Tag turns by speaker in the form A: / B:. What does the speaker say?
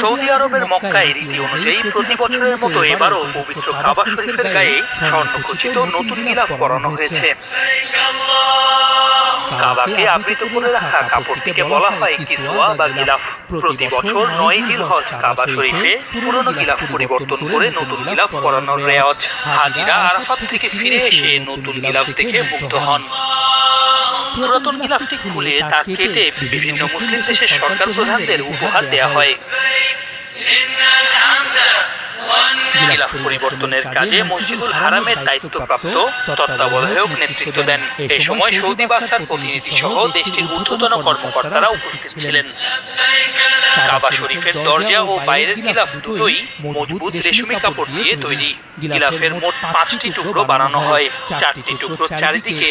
A: Saudi আরবের মক্কায় রীতি অনুযায়ী প্রতি বছরের মতো এবারও পবিত্র কাবা শরীফের গায়ে স্বর্ণখচিত নতুন গিলাফ পরানো হয়েছে। কাবাকে আবৃত করে রাখা কাপড়টিকে বলা হয় কিসওয়া বা গিলাফ। প্রতি বছর ৯ জিলহজ কাবা শরীফে পুরনো গিলাফ পরিবর্তন করে নতুন গিলাফ পরানোর রেওয়াজ। হাজিরা আরাফাত থেকে ফিরে এসে নতুন গিলাফ দেখে মুগ্ধ হন। পুরাতন গিলাফটি খুলে তা কেটে বিভিন্ন মুসলিম দেশের সরকার প্রধানদের উপহার দেয়া হয়। গিলাফ পরিবর্তনের কাজে মসজিদুল হারামের দায়িত্বপ্রাপ্ত তত্ত্বাবধায়ক নেতৃত্ব দেন। এ সময় সৌদি বাদশার প্রতিনিধি সহ দেশটির ঊর্ধ্বতন কর্মকর্তারা উপস্থিত ছিলেন। কাবা শরীফের দরজা ও বাইরের গিলাফ দুটোই মজবুত রেশমি কাপড় দিয়ে তৈরি। গিলাফের মোট 5টি টুকরো বানানো হয়, 4টি টুকরো চারিদিকে